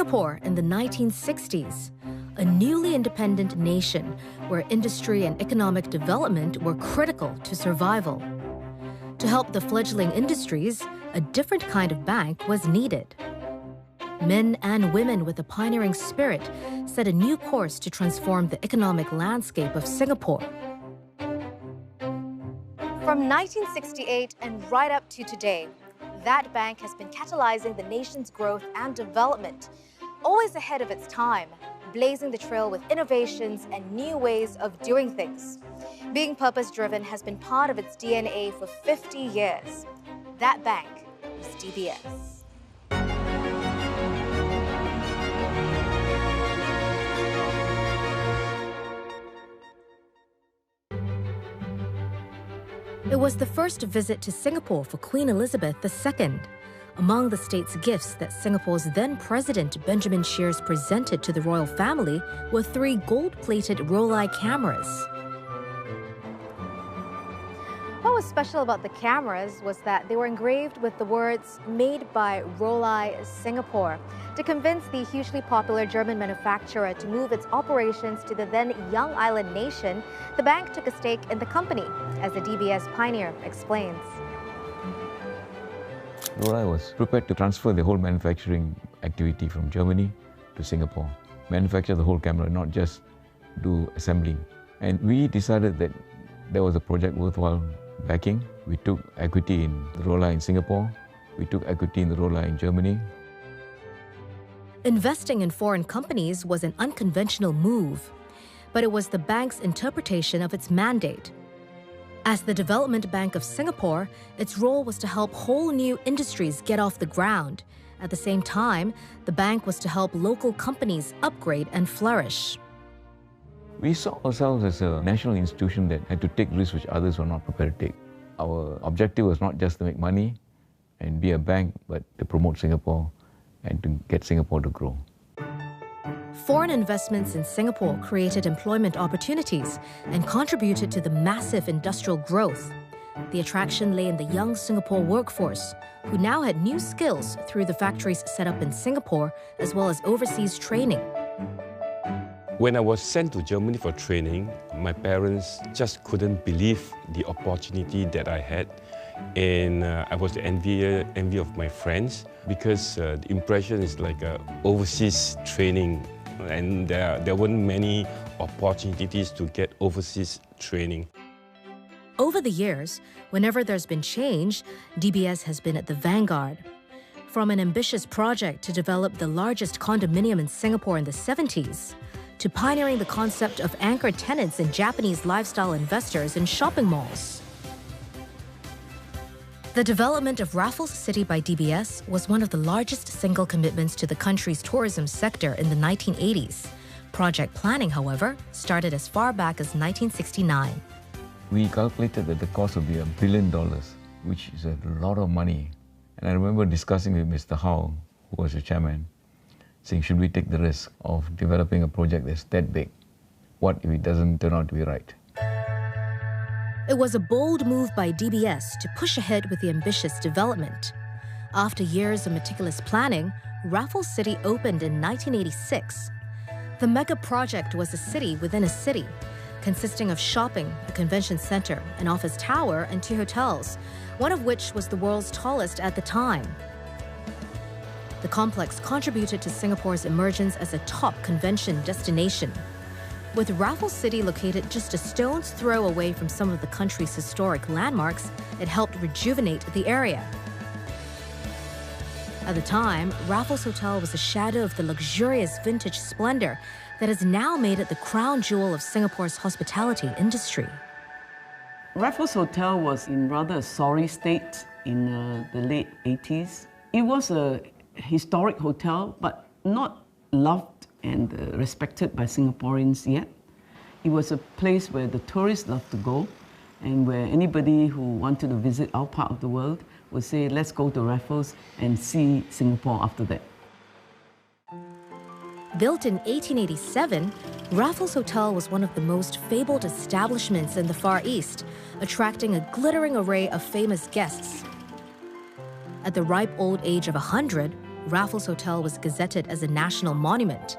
Singapore in the 1960s, a newly independent nation where industry and economic development were critical to survival. To help the fledgling industries, a different kind of bank was needed. Men and women with a pioneering spirit set a new course to transform the economic landscape of Singapore. From 1968 and right up to today, that bank has been catalyzing the nation's growth and development, always ahead of its time, blazing the trail with innovations and new ways of doing things. Being purpose-driven has been part of its DNA for 50 years. That bank is DBS. It was the first visit to Singapore for Queen Elizabeth II. Among the state's gifts that Singapore's then President Benjamin Sheares presented to the royal family were 3 gold-plated roll-eye cameras. What was special about the cameras was that they were engraved with the words "Made by Roll-eye Singapore" to convince the hugely popular German manufacturer to move its operations to the then young island nation. The bank took a stake in the company, as the DBS pioneer explains. Roll-eye was prepared to transfer the whole manufacturing activity from Germany to Singapore. Manufacture the whole camera, not just do assembling. And we decided that there was a project worthwhile backing. We took equity in the Roll-eye in Singapore. We took equity in the Roll-eye in Germany. Investing in foreign companies was an unconventional move, but it was the bank's interpretation of its mandate. As the Development Bank of Singapore, its role was to help whole new industries get off the ground. At the same time, the bank was to help local companies upgrade and flourish. We saw ourselves as a national institution that had to take risks which others were not prepared to take. Our objective was not just to make money and be a bank, but to promote Singapore and to get Singapore to grow. Foreign investments in Singapore created employment opportunities and contributed to the massive industrial growth. The attraction lay in the young Singapore workforce, who now had new skills through the factories set up in Singapore, as well as overseas training. When I was sent to Germany for training, my parents just couldn't believe the opportunity that I had. And I was the envy of my friends, because the impression is like overseas training, and there weren't many opportunities to get overseas training. Over the years, whenever there's been change, DBS has been at the vanguard. From an ambitious project to develop the largest condominium in Singapore in the 70s, to pioneering the concept of anchor tenants and Japanese lifestyle investors in shopping malls. The development of Raffles City by DBS was one of the largest single commitments to the country's tourism sector in the 1980s. Project planning, however, started as far back as 1969. We calculated that the cost would be $1 billion, which is a lot of money. And I remember discussing with Mr. Howe, who was the chairman, saying, should we take the risk of developing a project that's that big? What if it doesn't turn out to be right? It was a bold move by DBS to push ahead with the ambitious development. After years of meticulous planning, Raffles City opened in 1986. The mega project was a city within a city, consisting of shopping, a convention center, an office tower, and 2 hotels, one of which was the world's tallest at the time. The complex contributed to Singapore's emergence as a top convention destination. With Raffles City located just a stone's throw away from some of the country's historic landmarks, it helped rejuvenate the area. At the time, Raffles Hotel was a shadow of the luxurious vintage splendor that has now made it the crown jewel of Singapore's hospitality industry. Raffles Hotel was in rather a sorry state in the late 80s. It was a historic hotel, but not loved and respected by Singaporeans yet. It was a place where the tourists loved to go, and where anybody who wanted to visit our part of the world would say, let's go to Raffles and see Singapore after that. Built in 1887, Raffles Hotel was one of the most fabled establishments in the Far East, attracting a glittering array of famous guests. At the ripe old age of 100, Raffles Hotel was gazetted as a national monument.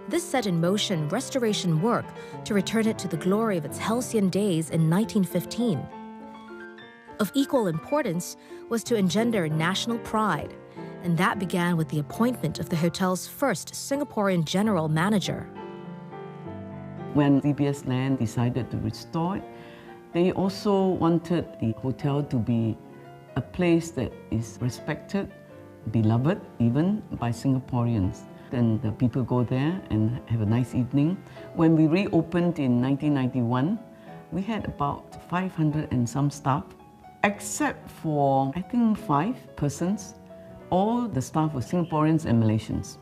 This set in motion restoration work to return it to the glory of its halcyon days in 1915. Of equal importance was to engender national pride, and that began with the appointment of the hotel's first Singaporean general manager. When DBS Land decided to restore it, they also wanted the hotel to be a place that is respected, beloved even by Singaporeans. Then the people go there and have a nice evening. When we reopened in 1991, we had about 500 and some staff, except for, I think, 5 persons. All the staff were Singaporeans and Malaysians.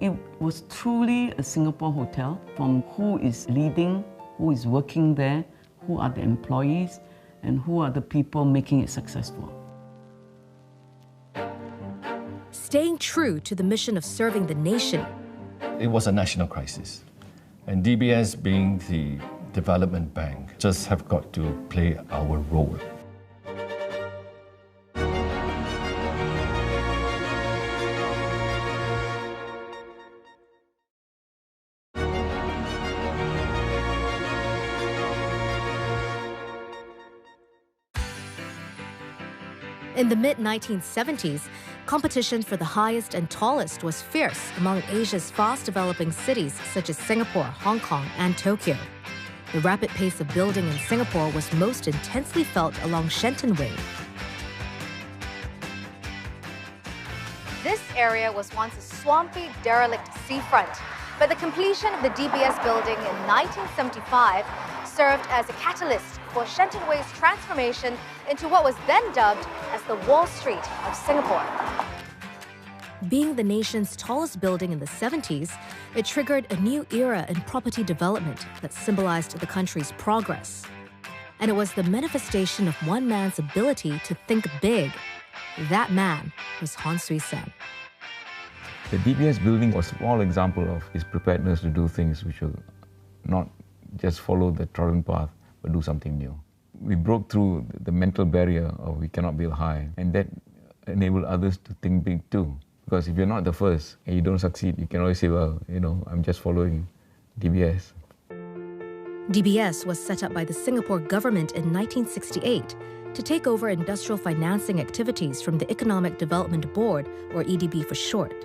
It was truly a Singapore hotel, from who is leading, who is working there, who are the employees, and who are the people making it successful. Staying true to the mission of serving the nation. It was a national crisis, and DBS, being the development bank, just have got to play our role. In the mid-1970s, competition for the highest and tallest was fierce among Asia's fast-developing cities such as Singapore, Hong Kong, and Tokyo. The rapid pace of building in Singapore was most intensely felt along Shenton Way. This area was once a swampy, derelict seafront, but the completion of the DBS building in 1975 served as a catalyst for Shenton Way's transformation into what was then dubbed as the Wall Street of Singapore. Being the nation's tallest building in the 70s, it triggered a new era in property development that symbolized the country's progress. And it was the manifestation of one man's ability to think big. That man was Hon Swee Sen. The DBS building was a small example of his preparedness to do things which will not just follow the trodden path, but do something new. We broke through the mental barrier of we cannot build high, and that enabled others to think big too. Because if you're not the first and you don't succeed, you can always say, well, I'm just following DBS. DBS was set up by the Singapore government in 1968 to take over industrial financing activities from the Economic Development Board, or EDB for short.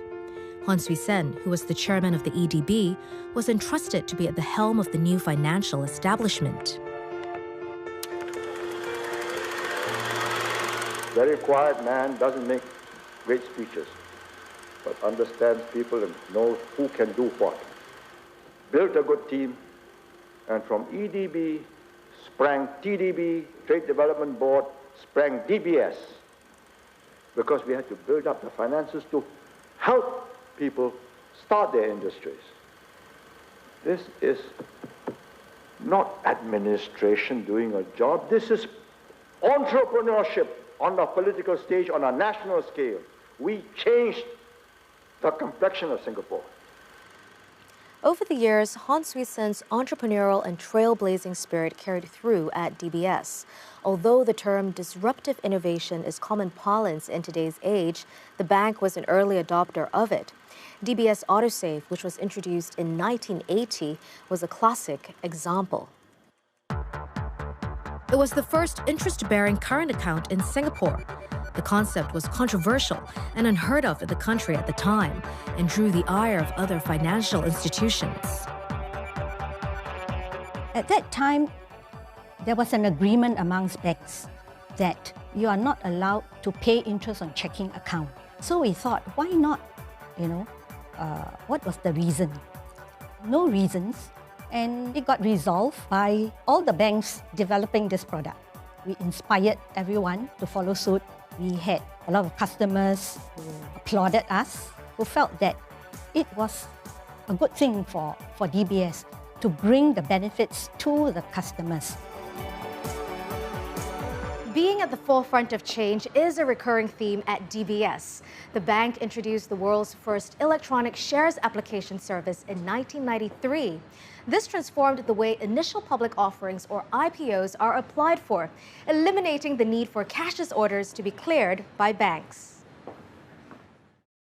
Hon Swee Sen, who was the chairman of the EDB, was entrusted to be at the helm of the new financial establishment. Very quiet man doesn't make great speeches, but understands people and knows who can do what. Built a good team, and from EDB sprang TDB, Trade Development Board, sprang DBS, because we had to build up the finances to help people start their industries. This is not administration doing a job. This is entrepreneurship on the political stage, on a national scale. We changed the complexion of Singapore. Over the years, Hon Swee Sen's entrepreneurial and trailblazing spirit carried through at DBS. Although the term disruptive innovation is common parlance in today's age, the bank was an early adopter of it. DBS AutoSave, which was introduced in 1980, was a classic example. It was the first interest-bearing current account in Singapore. The concept was controversial and unheard of in the country at the time and drew the ire of other financial institutions. At that time, there was an agreement amongst banks that you are not allowed to pay interest on checking account. So we thought, why not? What was the reason? No reasons. And it got resolved by all the banks developing this product. We inspired everyone to follow suit. We had a lot of customers who applauded us, who felt that it was a good thing for DBS to bring the benefits to the customers. Being at the forefront of change is a recurring theme at DBS. The bank introduced the world's first electronic shares application service in 1993. This transformed the way initial public offerings, or IPOs, are applied for, eliminating the need for cashless orders to be cleared by banks.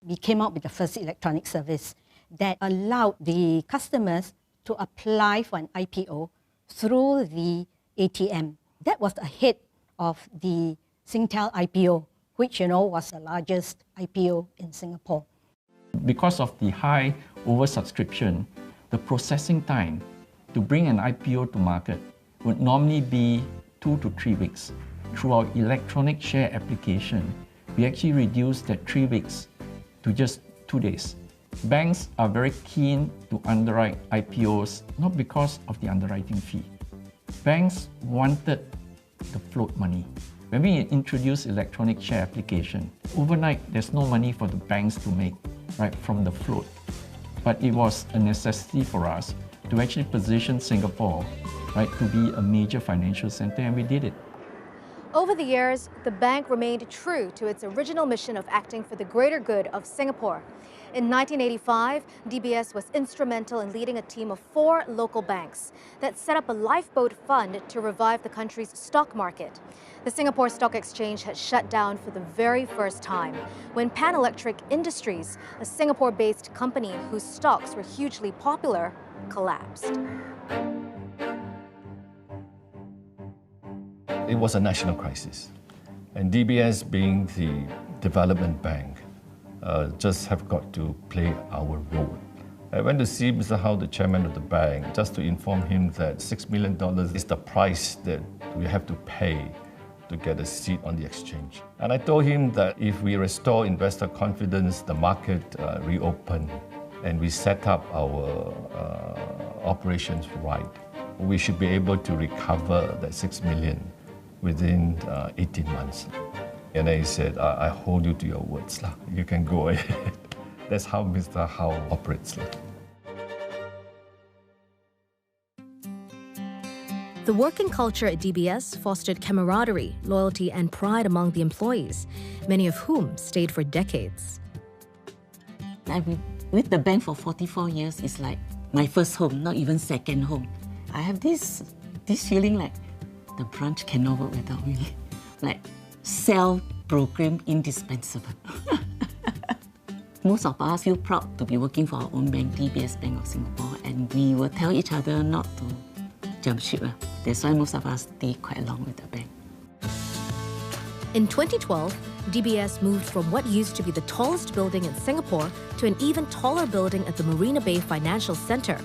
we came out with the first electronic service that allowed the customers to apply for an IPO through the ATM. That was ahead of the Singtel IPO, which was the largest IPO in Singapore. Because of the high oversubscription, the processing time to bring an IPO to market would normally be 2 to 3 weeks. Through our electronic share application, we actually reduced that 3 weeks to just 2 days. Banks are very keen to underwrite IPOs, not because of the underwriting fee. Banks wanted the float money. When we introduced electronic share application, overnight there's no money for the banks to make right from the float. But it was a necessity for us to actually position Singapore right, to be a major financial center, and we did it. Over the years, the bank remained true to its original mission of acting for the greater good of Singapore. In 1985, DBS was instrumental in leading a team of 4 local banks that set up a lifeboat fund to revive the country's stock market. The Singapore Stock Exchange had shut down for the very first time when Pan Electric Industries, a Singapore-based company whose stocks were hugely popular, collapsed. It was a national crisis, and DBS being the development bank just have got to play our role. I went to see Mr. Howe, the chairman of the bank, just to inform him that $6 million is the price that we have to pay to get a seat on the exchange. And I told him that if we restore investor confidence, the market reopen, and we set up our operations right, we should be able to recover that $6 million within 18 months. And then he said, I hold you to your words. You can go ahead. That's how Mr. Howe operates. The working culture at DBS fostered camaraderie, loyalty, and pride among the employees, many of whom stayed for decades. I've been with the bank for 44 years. It's like my first home, not even second home. I have this feeling like the branch cannot work without me. Like cell program indispensable. Most of us feel proud to be working for our own bank, DBS Bank of Singapore, and we will tell each other not to jump ship. That's why most of us stay quite long with the bank. In 2012, DBS moved from what used to be the tallest building in Singapore to an even taller building at the Marina Bay Financial Centre.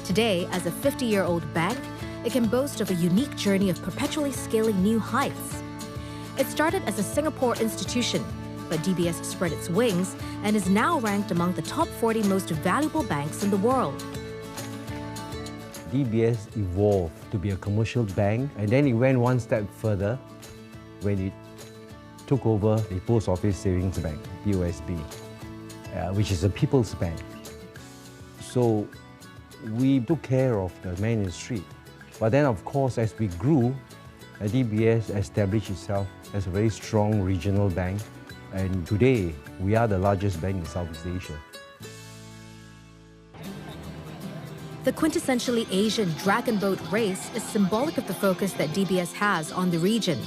Today, as a 50-year-old bank, it can boast of a unique journey of perpetually scaling new heights. It started as a Singapore institution, but DBS spread its wings and is now ranked among the top 40 most valuable banks in the world. DBS evolved to be a commercial bank, and then it went one step further when it took over the Post Office Savings Bank, POSB, which is a people's bank. So we took care of the man in the street. But then, of course, as we grew, DBS established itself as a very strong regional bank, and today we are the largest bank in Southeast Asia. The quintessentially Asian dragon boat race is symbolic of the focus that DBS has on the region.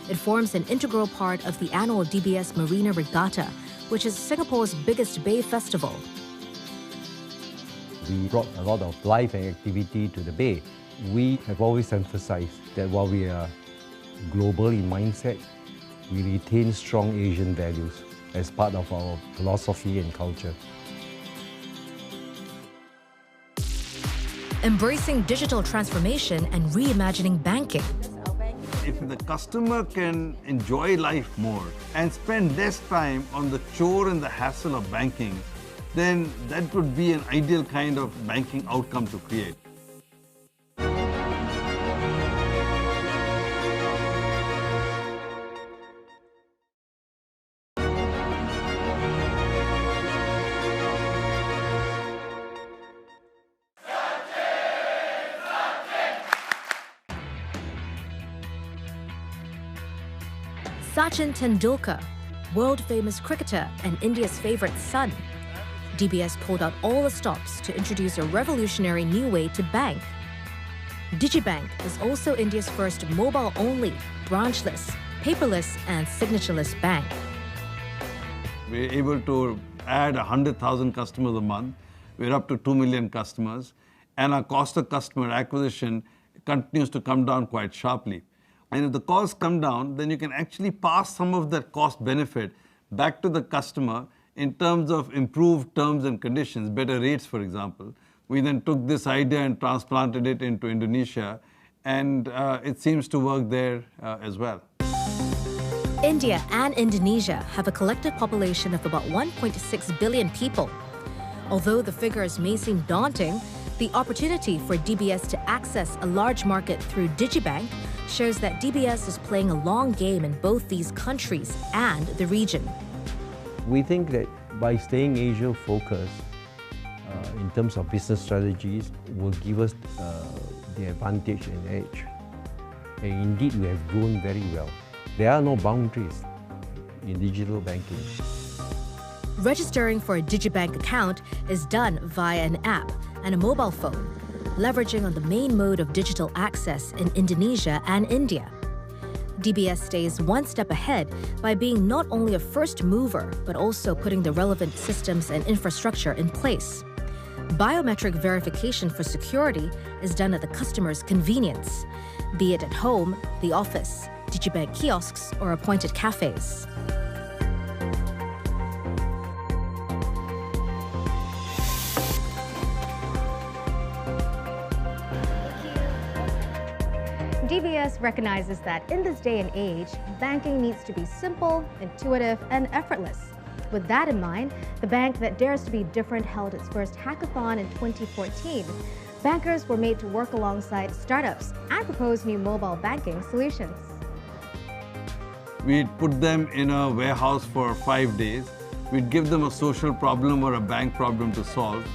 It forms an integral part of the annual DBS Marina Regatta, which is Singapore's biggest bay festival. We brought a lot of life and activity to the bay. We have always emphasized that while we are global in mindset, we retain strong Asian values as part of our philosophy and culture. Embracing digital transformation and reimagining banking. If the customer can enjoy life more and spend less time on the chore and the hassle of banking, then that would be an ideal kind of banking outcome to create. Sachin Tendulkar, world-famous cricketer and India's favourite son. DBS pulled out all the stops to introduce a revolutionary new way to bank. Digibank is also India's first mobile-only, branchless, paperless and signatureless bank. We're able to add 100,000 customers a month. We're up to 2 million customers. And our cost of customer acquisition continues to come down quite sharply. And if the costs come down, then you can actually pass some of that cost benefit back to the customer in terms of improved terms and conditions, better rates, for example. We then took this idea and transplanted it into Indonesia, and it seems to work there as well. India and Indonesia have a collective population of about 1.6 billion people. Although the figures may seem daunting, the opportunity for DBS to access a large market through digibank shows that DBS is playing a long game in both these countries and the region. We think that by staying Asia-focused in terms of business strategies will give us the advantage and edge. And indeed, we have grown very well. There are no boundaries in digital banking. Registering for a digibank account is done via an app and a mobile phone, leveraging on the main mode of digital access in Indonesia and India. DBS stays one step ahead by being not only a first mover, but also putting the relevant systems and infrastructure in place. Biometric verification for security is done at the customer's convenience, be it at home, the office, digibank kiosks, or appointed cafes. DBS recognizes that in this day and age, banking needs to be simple, intuitive, and effortless. With that in mind, the bank that dares to be different held its first hackathon in 2014. Bankers were made to work alongside startups and propose new mobile banking solutions. We'd put them in a warehouse for 5 days. We'd give them a social problem or a bank problem to solve.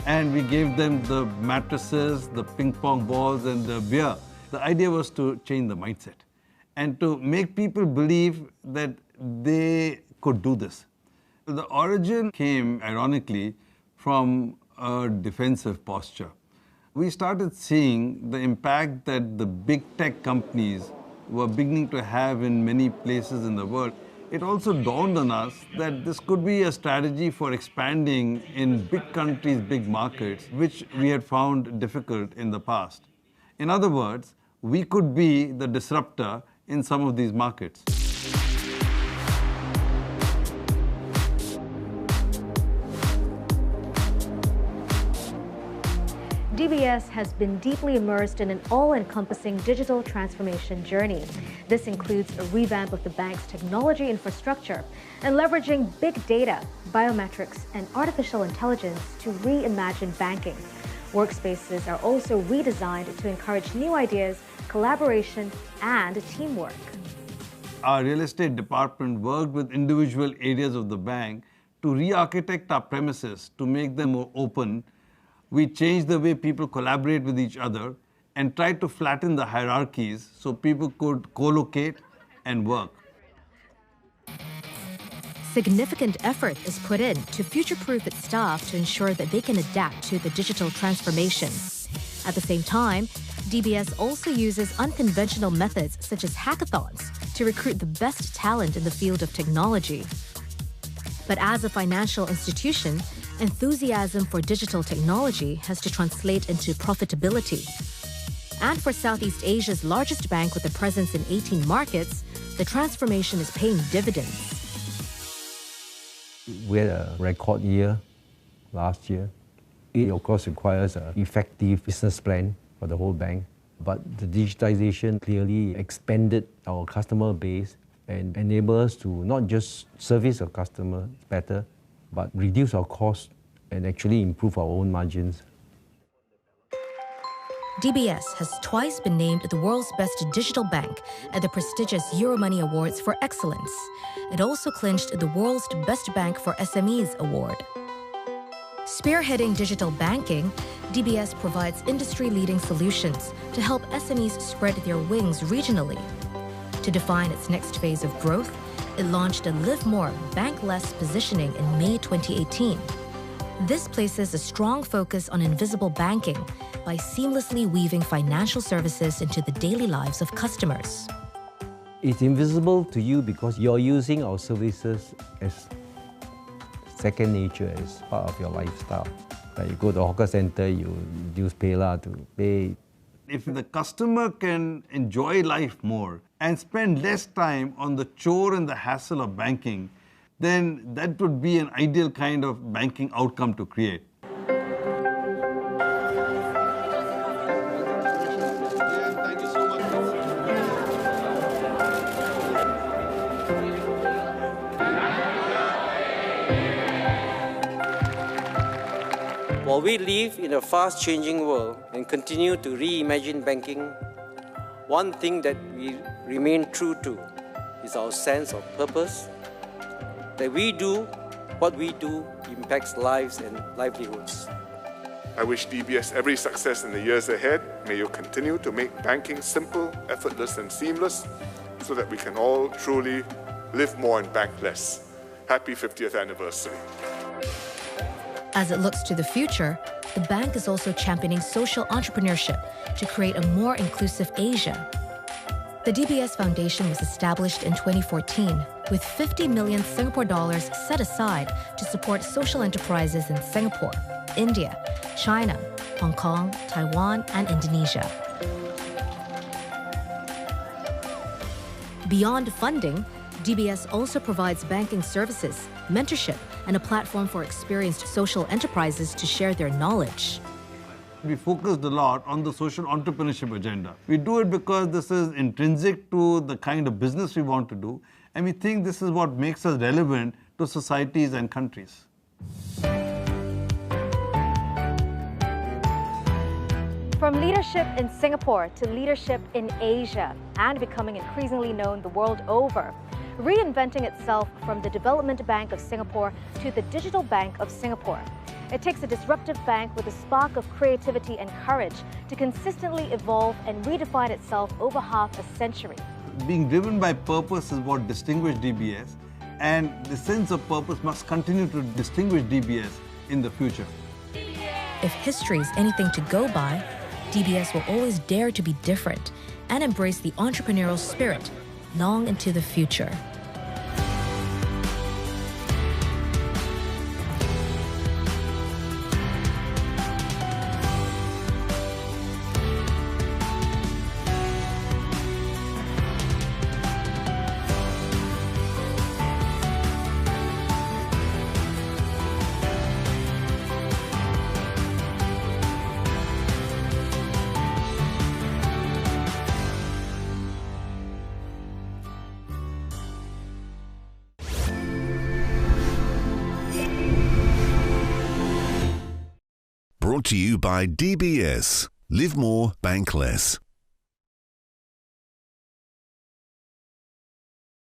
And we gave them the mattresses, the ping pong balls, and the beer. The idea was to change the mindset and to make people believe that they could do this. The origin came, ironically, from a defensive posture. We started seeing the impact that the big tech companies were beginning to have in many places in the world. It also dawned on us that this could be a strategy for expanding in big countries, big markets, which we had found difficult in the past. In other words, we could be the disruptor in some of these markets. DBS has been deeply immersed in an all-encompassing digital transformation journey. This includes a revamp of the bank's technology infrastructure and leveraging big data, biometrics, and artificial intelligence to reimagine banking. Workspaces are also redesigned to encourage new ideas, collaboration, and teamwork. Our real estate department worked with individual areas of the bank to re-architect our premises to make them more open. We changed the way people collaborate with each other and tried to flatten the hierarchies so people could co-locate and work. Significant effort is put in to future-proof its staff to ensure that they can adapt to the digital transformation. At the same time, DBS also uses unconventional methods such as hackathons to recruit the best talent in the field of technology. But as a financial institution, enthusiasm for digital technology has to translate into profitability. And for Southeast Asia's largest bank with a presence in 18 markets, the transformation is paying dividends. We had a record year last year. It, of course, requires an effective business plan for the whole bank. But the digitization clearly expanded our customer base and enabled us to not just service our customers better, but reduce our costs and actually improve our own margins. DBS has twice been named the world's best digital bank at the prestigious Euromoney Awards for Excellence. It also clinched the world's best bank for SMEs award. Spearheading digital banking, DBS provides industry-leading solutions to help SMEs spread their wings regionally. To define its next phase of growth, it launched a Live More, Bank Less positioning in May 2018. This places a strong focus on invisible banking by seamlessly weaving financial services into the daily lives of customers. It's invisible to you because you're using our services as second nature, it's part of your lifestyle. Like you go to a hawker center, you use PayLah to pay. If the customer can enjoy life more and spend less time on the chore and the hassle of banking, then that would be an ideal kind of banking outcome to create. While we live in a fast-changing world and continue to reimagine banking, one thing that we remain true to is our sense of purpose, that what we do impacts lives and livelihoods. I wish DBS every success in the years ahead. May you continue to make banking simple, effortless and seamless so that we can all truly live more and bank less. Happy 50th anniversary. As it looks to the future, the bank is also championing social entrepreneurship to create a more inclusive Asia. The DBS Foundation was established in 2014 with 50 million Singapore dollars set aside to support social enterprises in Singapore, India, China, Hong Kong, Taiwan, and Indonesia. Beyond funding, DBS also provides banking services, mentorship, and a platform for experienced social enterprises to share their knowledge. We focused a lot on the social entrepreneurship agenda. We do it because this is intrinsic to the kind of business we want to do, and we think this is what makes us relevant to societies and countries. From leadership in Singapore to leadership in Asia and becoming increasingly known the world over, reinventing itself from the Development Bank of Singapore to the Digital Bank of Singapore. It takes a disruptive bank with a spark of creativity and courage to consistently evolve and redefine itself over half a century. Being driven by purpose is what distinguished DBS, and the sense of purpose must continue to distinguish DBS in the future. If history is anything to go by, DBS will always dare to be different and embrace the entrepreneurial spirit long into the future. Brought to you by DBS. Live more, bank less.